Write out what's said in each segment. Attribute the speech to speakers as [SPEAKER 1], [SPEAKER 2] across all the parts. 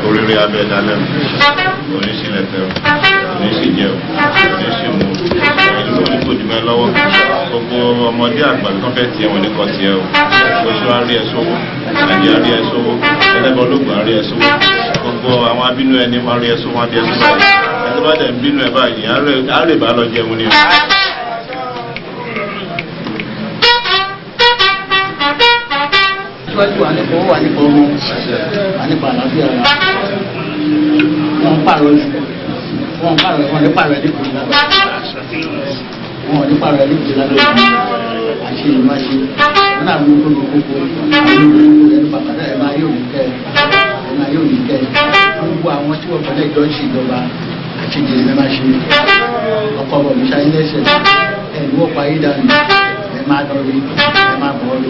[SPEAKER 1] Oríire abẹ́ dalẹ̀ oníṣìlẹ̀ tẹ̀ oníṣìjẹ́ oníṣìmú ìlú oníkojúmọ́ lọ́wọ́ gbogbo ọmọdé àgbà tó fẹ́ tiẹ̀ wọ́n ní kọ́ tiẹ̀ o oṣù àárí ẹ̀ sówó àjẹ́ àárí ẹ̀ sówó ẹlẹ́bọ̀ ológun àárí ẹ̀ sówó gbogbo àwọn abínú ẹni máa rí ẹ̀ sówó àbí ẹ̀ sówó ẹni bá dẹ̀ ń bínú ẹ̀ báyìí àárẹ̀ bá lọ jẹun ni.
[SPEAKER 2] Síwájú wà nípa owó wà nípa ọmọ wà nípa àlàáfíà ara wọn pààrọ̀ wọn ní pààrọ̀ ẹni kò ní wọn ní pààrọ̀ ẹni kò lábẹ́ àṣẹ ìmáṣe wọn náà mú gbogbo gbogbo ẹni bàbá ẹ máa yóò ní kẹ ẹ máa yóò ní kẹ gbogbo àwọn tí wọn fẹlẹ jọ ń ṣèjọba àṣejì ẹ máa ṣe ọkọ ọmọ mi ṣáyé lẹ́sẹ̀ ẹ ní wọ́n pa ayé dànù ẹ máa lọ rí ẹ máa bọ̀ rí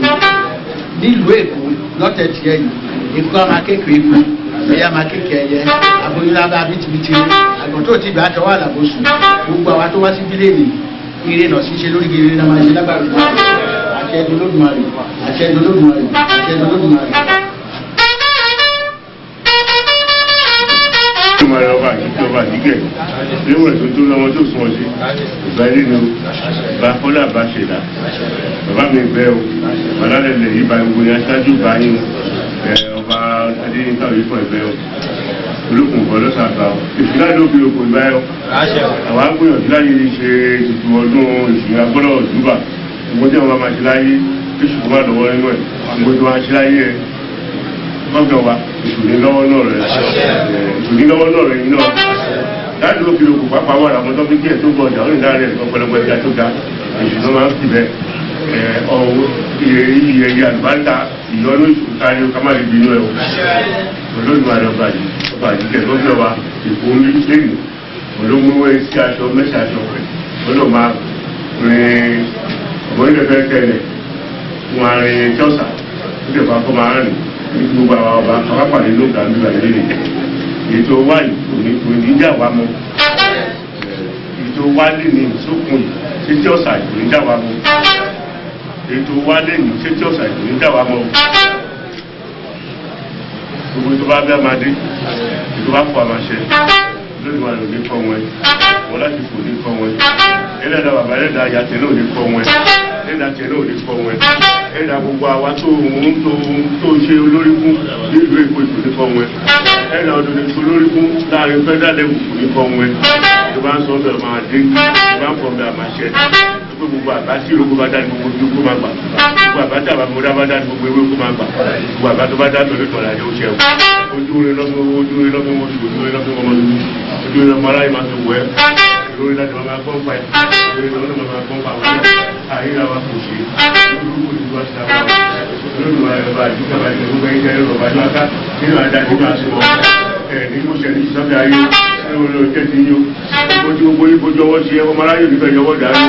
[SPEAKER 2] nílùú Èkó lọ́tẹ̀ tiẹ̀ yìí ikú a máa kékeré ikú ẹ̀yà máa kékeré ẹyẹ aboyún lábẹ́ abítibítì àgbọ̀n tó ti bá aṣọ wà lábòsùn gbogbo àwa tó wá sí bílẹ̀ẹ̀nì ire náà ṣíṣe lórí ire náà máa ṣe lágbàdo àṣẹ Olódùmarè àṣẹ Olódùmarè àṣẹ Olódùmarè.
[SPEAKER 3] Ọba ìjọba ìdígẹ̀ léwọ̀n tó tó lọ́wọ́ tó sún ọ sí ìgbà ilé ni o bá kọ́lá bá ṣẹ̀dá bàbá mi bẹ́ o bàlálẹ̀lẹ̀ yìí bá gbogbo ní aṣáájú bá yín ọba adéyínká òyìn fún ẹ̀bẹ́ o olókùn bọ́ lọ́sà àgbà o ìfìlà ló fi òkú ìgbà ẹ̀ o àwọn agbóyànjú láyé ṣe ètùtù ọdún ìṣúná gbọ́dọ̀ òdúbà gbogbo tí wọn máa ṣe láyé oṣù tó bá lọ́wọ́ nínú ẹ̀ gbogbo tí wọn ṣe láyé ẹ̀ gbọ́dọ̀ wa ìṣòlélọ́wọ́ náà rẹ̀ iná láti ló fi òkú pápá wà láwọn tó fi kí ẹ̀ tó gbọ́ ọjà òrìn láàrin ẹ̀sọ́ pẹ̀lẹ́pẹ̀ ẹja tó ga ìṣúná máa ń fi bẹ́ ọwọ́ iye ẹyẹ àlùbáńtà ìyọnú ìṣòkárí ká má lè bínú ẹ̀ olóògùn àdọ́gba yìí kẹ̀ tó fẹ́ wa ìkó omi lẹ́nu olóògùn sí aṣọ mẹ́sà aṣọ olóò máa rin ọmọ ilẹ̀ fẹ́ tẹ̀lẹ̀ wọn àrin tíọ́sà ó dẹ̀ fà kọ́ máa rìn gbogbo àwọn ọba akápàdé ló ga nígbà lélẹ̀ ètò wáyé kò ní jà wá mọ́ ètò wálé ní ìsókun yìí títí ọ̀sà kò ní jà wá mọ́ ètò wálé ní títí ọ̀sà kò ní jà wá mọ́ gbogbo tó bá bẹ́ máa dé ètò bá fọ àmàṣẹ lórí wa ló ní kọ́ wọn wọn láti kò ní kọ́ wọn ẹlẹ́dàá bàbá ẹlẹ́dàá yàtẹ̀ náà ní kọ́ wọn ẹlẹ́dàá tẹ̀ náà ní kọ́ wọn ẹ̀dà gbogbo àwa tó ṣe olórí fún nílùú Èkó ìpínlẹ̀ kọ́ wọn ẹ̀dà ọdún ní olórí fún láàrin federal level ní kọ́ wọn tó bá ń sọ bẹ̀rẹ̀ máa dé tó bá ń fọ bẹ̀rẹ̀ máa ṣẹ pé gbogbo àbá tí ìrókò bá dá ní gbogbo ojú kó máa gbà gbogbo àbá tí àbámọ́dá bá dá ní gbogbo ewé kó máa gbà gbogbo àbá tó bá dá tọ̀lé tọ̀lá yóò ṣẹ ojú rẹ lọ́gbọ̀n ojú rẹ lọ́gbọ̀n ojú rẹ lọ́gbọ̀n ojú rẹ lọ́gbọ̀n aláì máa tó wọ ẹ lórí láti máa gbọ́n pa ẹ lórí lọ́gbọ̀n máa gbọ́n pa àwọn àyíra wa kò ṣe olùkọ́ ìlú wa ṣe àwọn olùwà ẹ̀rọ àdúgbò àti gbogbo ẹ̀jẹ̀ ẹ̀rọ àjọ aká nínú àdájú máa ṣe wọ́n ẹ̀ nínú ìṣẹ̀lẹ̀ ìṣọ́bẹ̀ ayé ẹ̀rọ lọ jẹ́ ti yó ojú gbogbo ìbojú ọwọ́ ṣe ọmọ aráyè nífẹ̀ẹ́ yọwọ́ dàrú.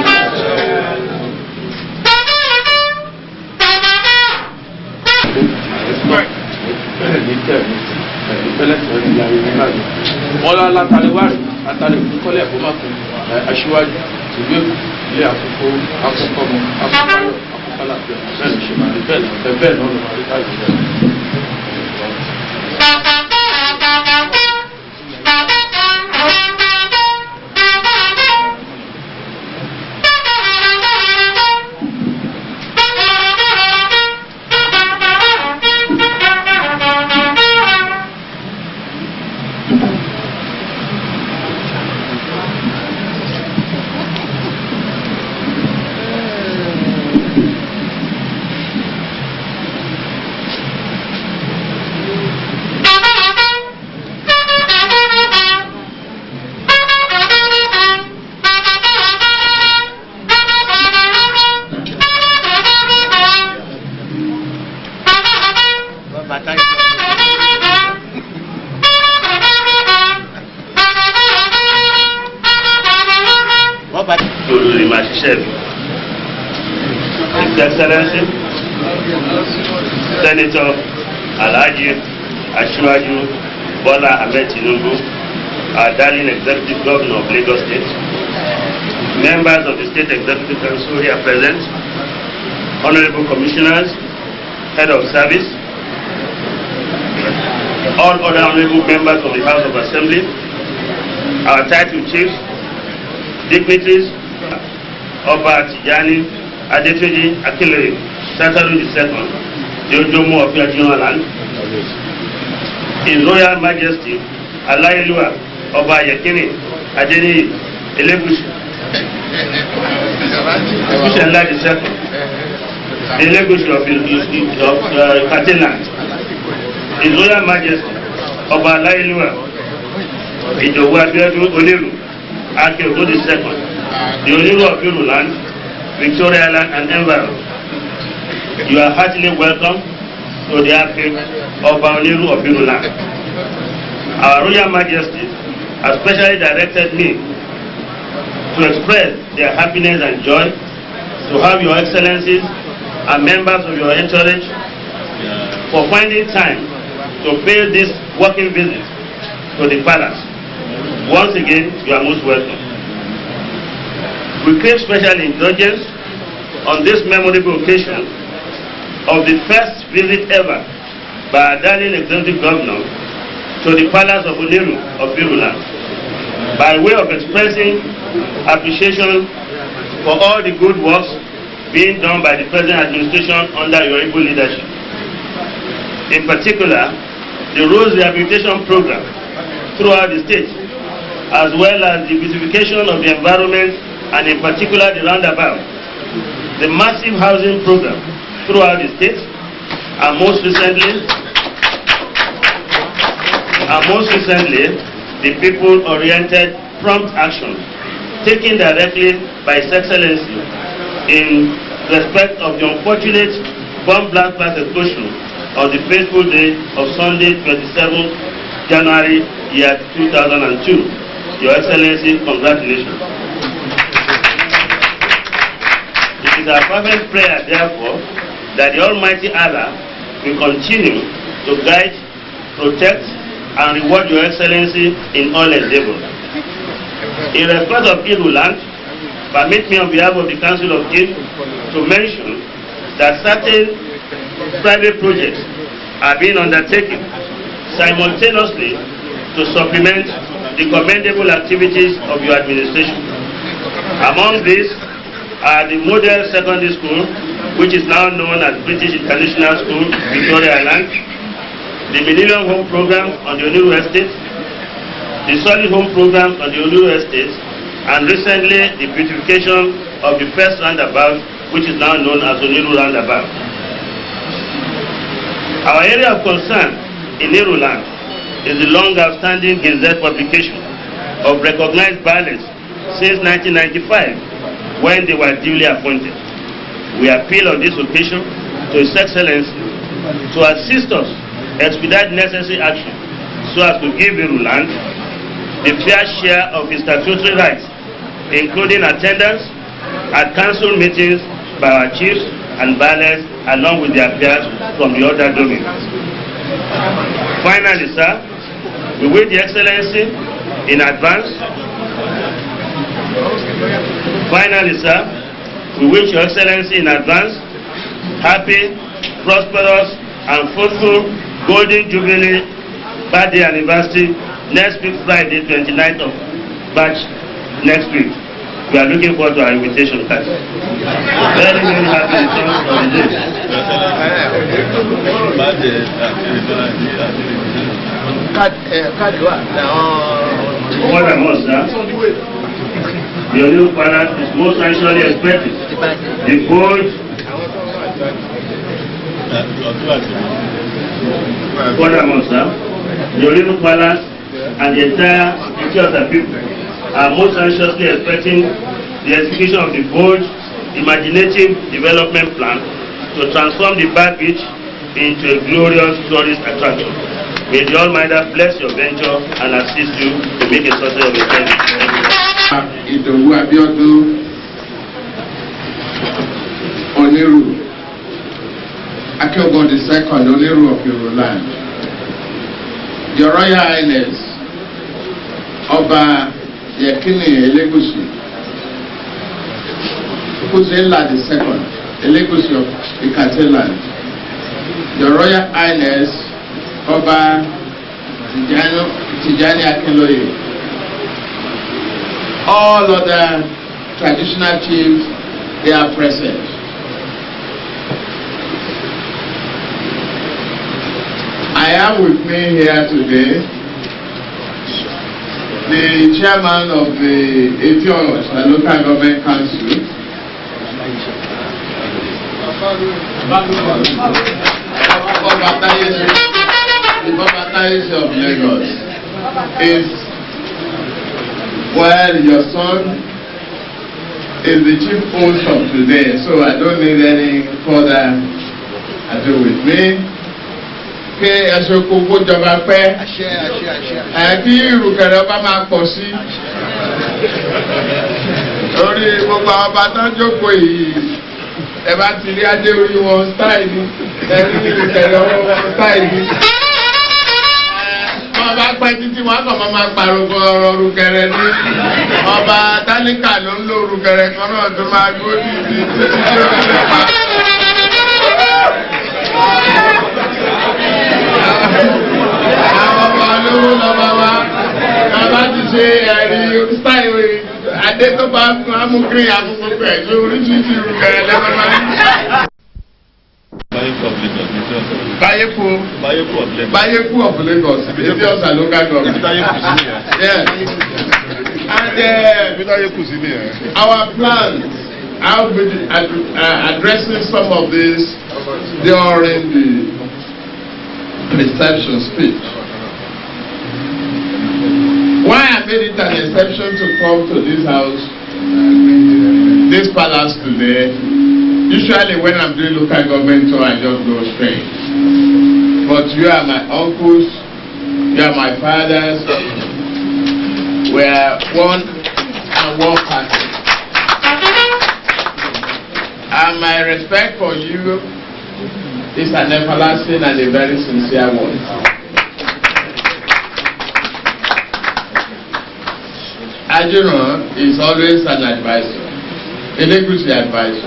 [SPEAKER 4] wọ́n lọ látàríwárí àtàrí kọ́lẹ̀ ẹ̀kọ́ máa fún aṣíwájú ìlú Èkó ilé àkókò akọ́kọ́mọ akọ́kọ́yọ akọ́kọ́láfẹ́ bẹ́ẹ̀ ló ṣe máa rí bẹ́ẹ̀ náà ló máa rí káàkiri bẹ́ẹ̀.
[SPEAKER 3] Olórí máa ṣiṣẹ́ mi. His Excellency, Senator Alhaji Asiwaju Bola Ahmed Tuinubu, our darling Executive Governor of Lagos State, members of the State Executive Council here present, Honorable Commissioners, Head of Service, all other honorable members of the House of Assembly, our title chiefs, dignitaries, Obas Adetunji Akinlere, Sataru II, the Ojomo of Yajimaland, His Royal Majesty Alailua Oba Yekini Adeni Elegushi, Ishala II, the Elegushi of Kateland, His Royal Majesty Oba Alailua Ijowu Abiodun Oniru Akeodo II, the Oniru of Yoruland, Victoria Island and environs. You are heartily welcome to the Abbey of Oniru of Yoruland. Our Royal Majesty has specially directed me to express their happiness and joy to have Your Excellencies and members of your entourage for finding time to pay this working visit to the palace. Once again, you are most welcome. We crave special indulgence on this memorable occasion of the first visit ever by our darling Executive Governor to the Palace of Oniru of Yoruland, by way of expressing appreciation for all the good works being done by the present administration under your able leadership. In particular, the roads rehabilitation program throughout the state, as well as the beautification of the environment and in particular the roundabout, the massive housing program throughout the state, and most recently, the people-oriented prompt action taken directly by His Excellency in respect of the unfortunate bomb blast explosion on the fateful day of Sunday, 27th January, year 2002. Your Excellency, congratulations. It is our fervent prayer, therefore, that the Almighty Allah will continue to guide, protect, and reward Your Excellency in all endeavors. In respect of Yoruland, permit me on behalf of the Council of Chiefs to mention that certain private projects are being undertaken simultaneously to supplement the commendable activities of your administration. Among these are the Model Secondary School, which is now known as British International School, Victoria Island, the Millennium Home Program on the Oniru Estate, the Solid Home Program on the Oniru Estate, and recently the beautification of the first roundabout, which is now known as Oniru Roundabout. Our area of concern in Yoruland is the long outstanding Gazette publication of recognized bailiffs since 1995, when they were duly appointed. We appeal on this occasion to His Excellency to assist us expedite necessary action so as to give Yoruland the fair share of his statutory rights, including attendance at council meetings by our chiefs and bailiffs along with their peers from the other domains. Finally, sir, we wish the Excellency in advance. Finally, sir, we wish Your Excellency in advance happy, prosperous, and fruitful Golden Jubilee birthday anniversary next week, Friday, 29th of March next week. We are looking forward to our invitation card. Very, very happy returns for the day. What I must, sir. The Oniru Palace is most anxiously expected. The bold, sir, the Oniru Palace and the entire Ethiopia people are most anxiously expecting the execution of the bold, imaginative development plan to transform the Bar Beach into a glorious tourist attraction. May the Almighty bless your venture and assist you to make a success of it.
[SPEAKER 5] Ìdòwú Abíọ́dún Oniru Akeogun II, Oniru of Yoruland, Your Royal Highness, Oba Yekini Elegushi, Kuzela II, Elegushi of Ikateland, Your Royal Highness, Oba Tijani Akinloye, all other traditional chiefs, they are present. I am with me here today the chairman of the Etios Local Government Council, the Baba of Lagos, is, well, your son is the chief host of today, so I don't need any further ado with me. Kí ẹ̀sùn kókó jọba pẹ́, kí ìrùkẹ̀rẹ̀ ọba máa pọ̀ sí. Lórí gbogbo ọba tó jókòó yìí, ẹ bá ti rí adé orí wọn stáìlì, ẹ rí ìrùkẹ̀rẹ̀ ọwọ́ wọn stáìlì. Wọ́n bá pẹ́ títí wọ́n kàn máa pàrọ̀ ọ̀rọ̀ rùkẹ̀rẹ̀ ní. Ọba Tálíkà ló ń lo rùkẹ̀rẹ̀ kan náà tó máa gbó dìde títí tó fi lè pa. Àwọn ọmọ olówó lọ́ba wa, bàbá ti ṣe ẹ̀rí stáìlì adé tó bá mú kí àkókò pẹ̀ tó oríṣiríṣi rùkẹ̀rẹ̀ lẹ́gbẹ̀ẹ́ máa ń. Bayeku of Lagos, Etios Local Government. Yes. And our plans, I'll be addressing some of this during the reception speech. Why I made it an exception to come to this house, this palace today. Usually when I'm doing local government tour, I just go straight. But you are my uncles, you are my fathers. We are one and one party. And my respect for you is an everlasting and a very sincere one. Ajuro is always an advisor, Elegushi advisor,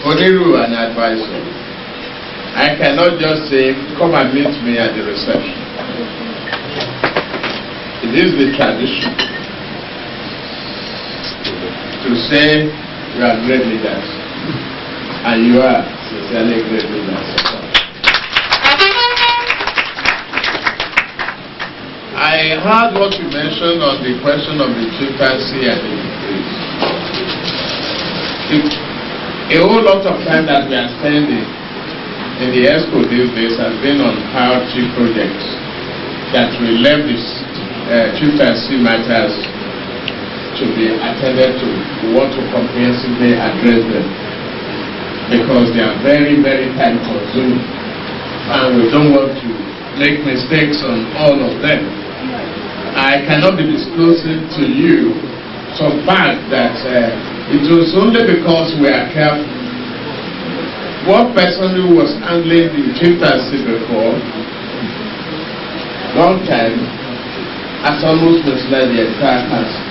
[SPEAKER 5] Oniru an advisor. I cannot just say, come and meet me at the reception. It is the tradition to say you are great leaders, and you are sincerely great leaders. I heard what you mentioned on the question of the chieftaincy and the increase. A whole lot of time that we are spending in the ESCO these days has been on power chief projects that will leave this chieftaincy matters to be attended to. We want to comprehensively address them because they are very, very time consuming and we don't want to make mistakes on all of them. I cannot be disclosing to you some fact that it was only because we are careful. One person who was handling the chieftaincy before, long time, has almost misled the entire country.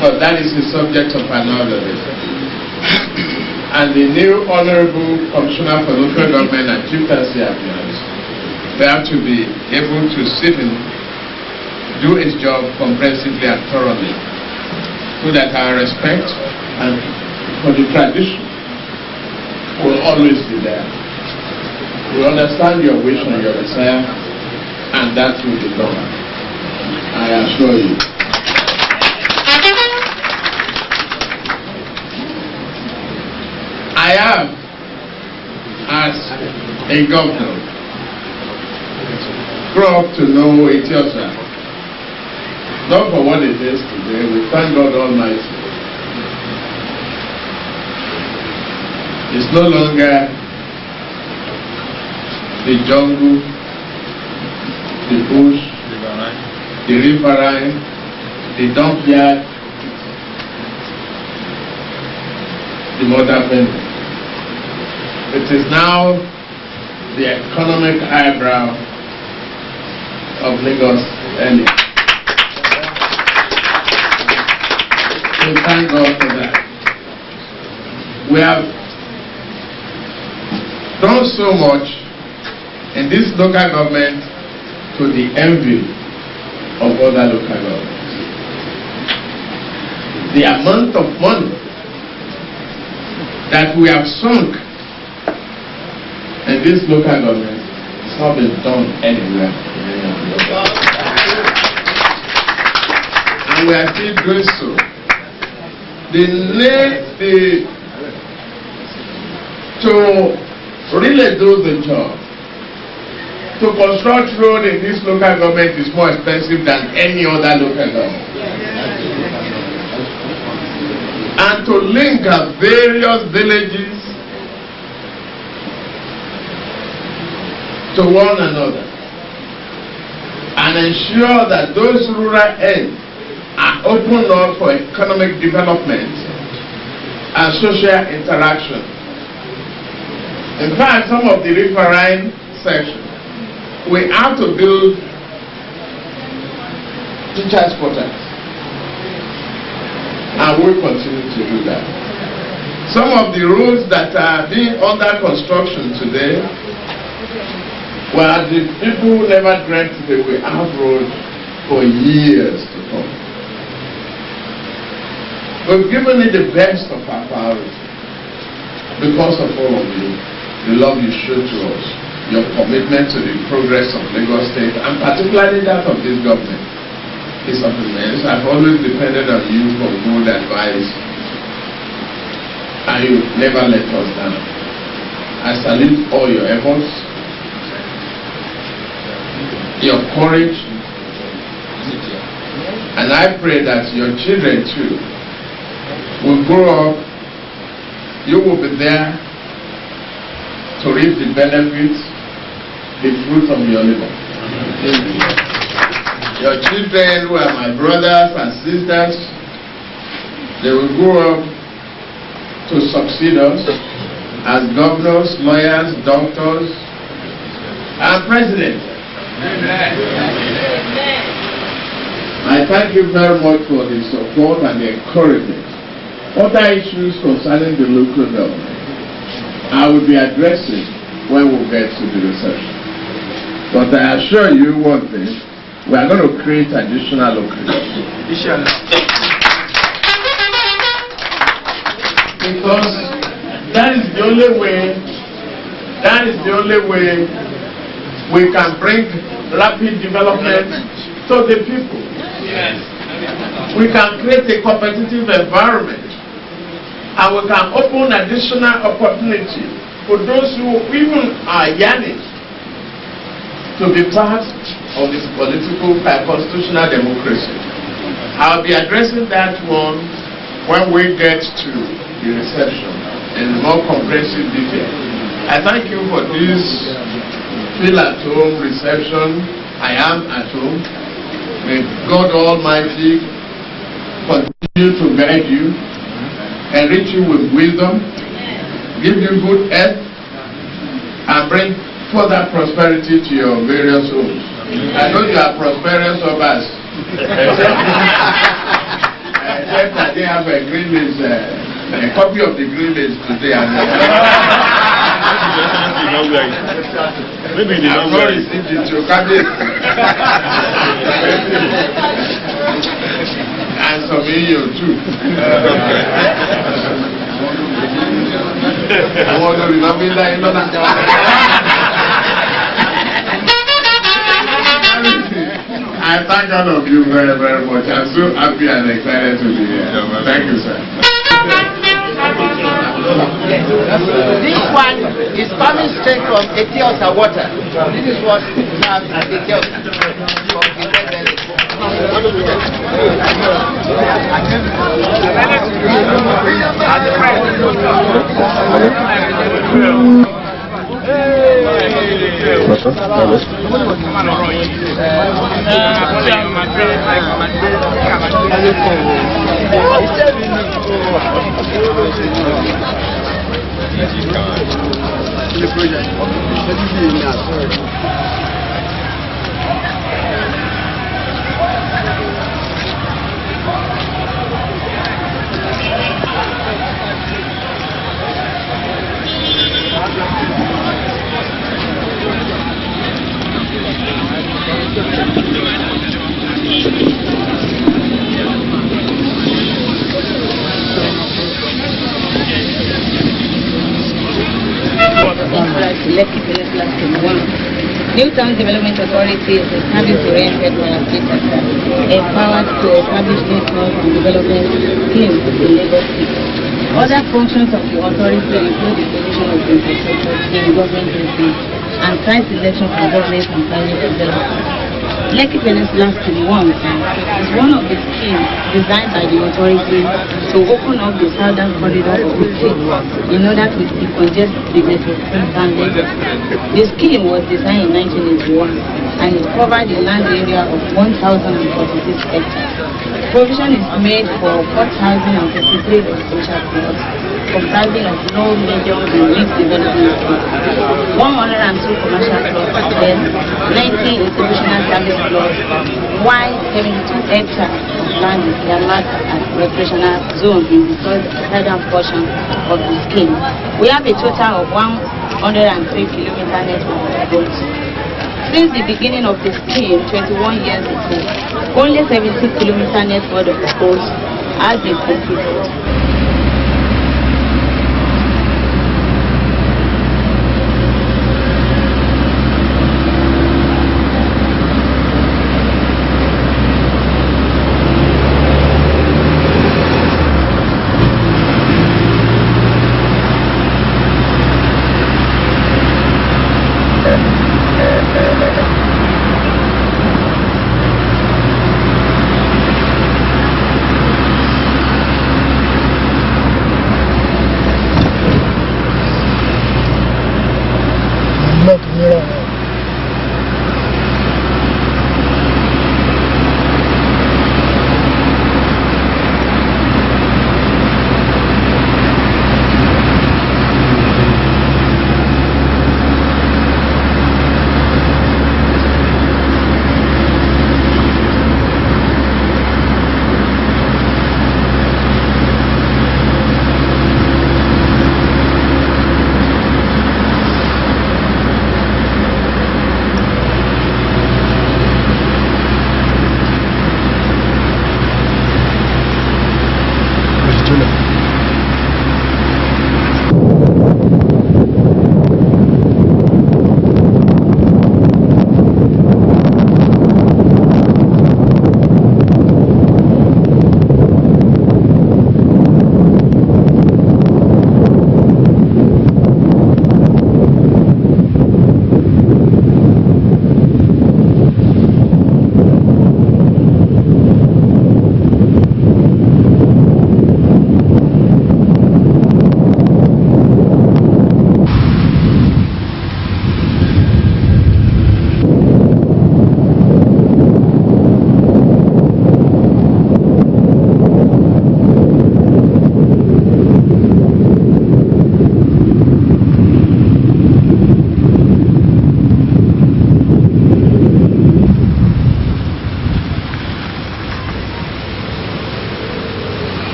[SPEAKER 5] But that is the subject of another day. And the new Honorable Commissioner for Local Government and Chieftaincy Affairs, they have to be able to sit and do his job comprehensively and thoroughly, so that our respect and for the tradition will always be there. We understand your wish and your desire, and that will be done. I assure you. I am, as a governor, grew up to know Ethiopia. Not for what it is today, we thank God Almighty. It's no longer the jungle, the bush, the riverine, the dump-yard, the mother family. It is now the economic eyebrow of Lagos earlier. So thank God for that. We have done so much in this local government to the envy of other local governments. The amount of money that we have sunk in this local government has not been done anywhere. And we are still doing so. To really do the job, to construct road in this local government is more expensive than any other local government. And to link our various villages to one another and ensure that those rural ends are opened up for economic development and social interaction. In fact, some of the riverine sections, we have to build teachers' quarters, and we continue to do that. Some of the roads that are being under construction today, well, the people never dreamt they will have roads for years to come. We've given it the best of our priority because of all of you, the love you show to us, your commitment to the progress of Lagos State, and particularly that of this government, is of immense. I've always depended on you for good advice, and you've never let us down. I salute all your efforts, your courage, and I pray that your children too will grow up, you will be there to reap the benefits, the fruit of your labor. Your children, who are my brothers and sisters, they will grow up to succeed us as governors, lawyers, doctors, and presidents. I thank you very much for the support and the encouragement. Other issues concerning the local government, I will be addressing when we get to the reception. But I assure you one thing, we are going to create additional locations. Because that is the only way we can bring rapid development to the people. Yes. We can create a competitive environment, and we can open additional opportunity for those who even are yearning to be part of this political constitutional democracy. I'll be addressing that one when we get to the reception in more comprehensive detail. I thank you for this feel at home reception. I am at home. May God Almighty continue to guide you, enrich you with wisdom, give you good health, and bring further prosperity to your various homes. I know you are prosperous Obas. Except that they have a green list, a copy of the green list today.
[SPEAKER 1] Maybe they don't wear it.
[SPEAKER 5] And some EU too. I want to remember that. I thank all of you very, very much. I'm so happy and excited to be here. Thank you, sir.
[SPEAKER 2] This one is coming straight from Ethiopia water. This is what we have at Ethiopia.
[SPEAKER 4] the project.
[SPEAKER 6] New Town Development Authority is a service-oriented collaborator empowered to establish network and development schemes in Lagos State. Other functions of the authority include the provision of infrastructure in government agencies and site selection for government and private developers. Lekki Peninsula Scheme 1 is one of the schemes designed by the authority to open up the southern corridor of the state in order to decongest the metropolitan Lagos. The scheme was designed in 1981 and it covered a land area of 1,046 hectares. Provision is made for 4,053 residential plots comprising of low, medium, and mixed development plots, 102 commercial plots, then 90 institutional service plots, while 72 hectares of land is earmarked as recreational zone in the southern portion of the scheme. We have a total of 103 kilometer network of roads. Since the beginning of the scheme 21 years ago, only 70 kilometer network of roads has been completed.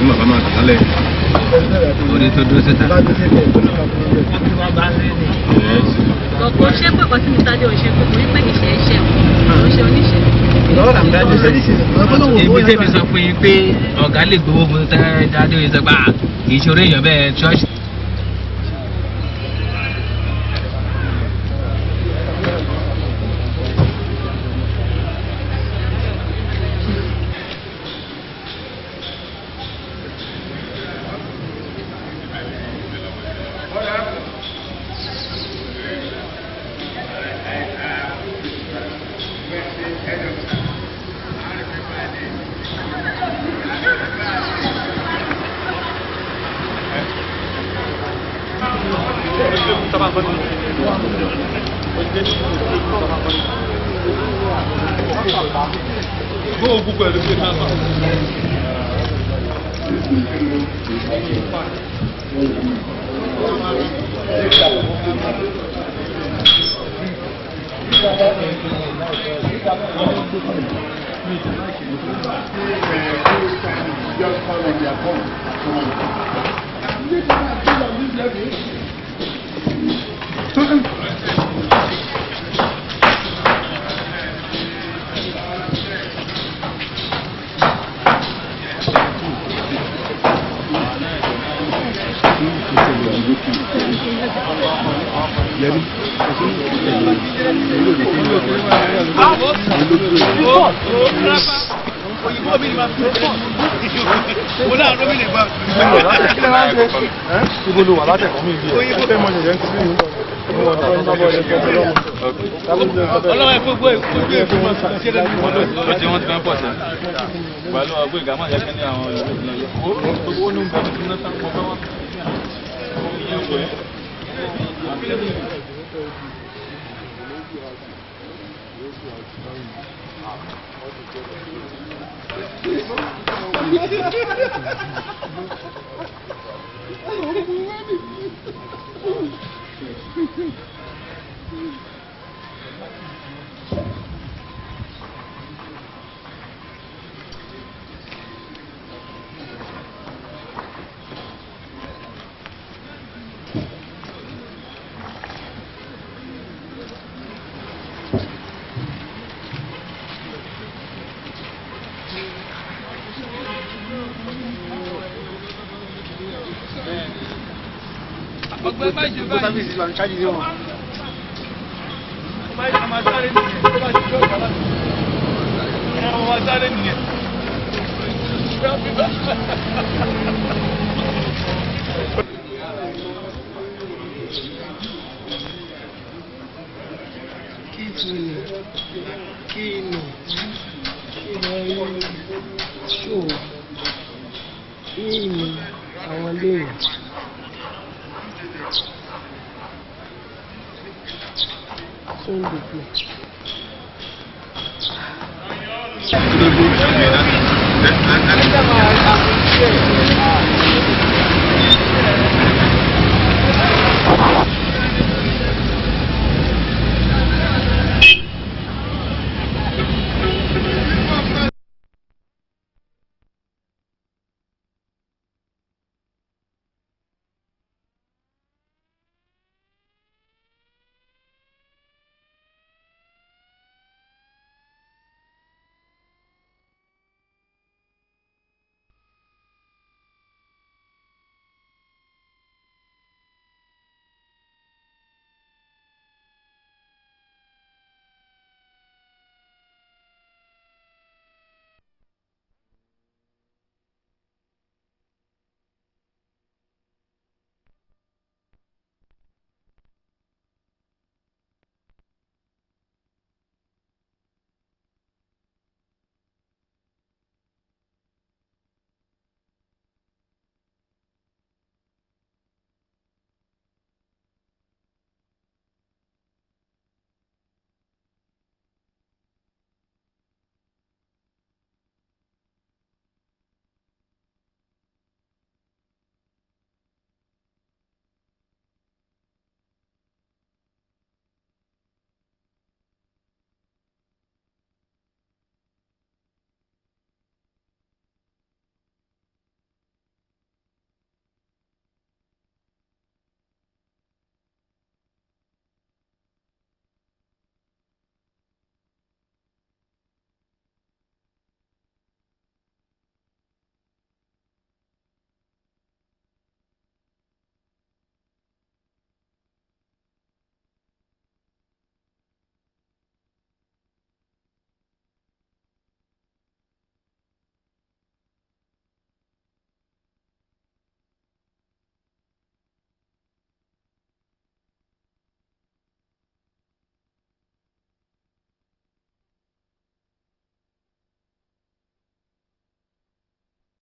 [SPEAKER 1] bàbá máa tàn lẹ̀ orí tó dúró síta.
[SPEAKER 6] Ọ̀pọ̀ ṣé pé kan tí mo sáré òṣè pé kò ní pé ìṣe iṣẹ́ òun ṣe oníṣẹ́.
[SPEAKER 7] Ibi tẹ́bi sọ fún yín pé ọ̀gá lè gbowó fún dáadé òye sọ pé ìṣòro èèyàn bẹ́ẹ̀ ṣọ́ọ̀ṣì.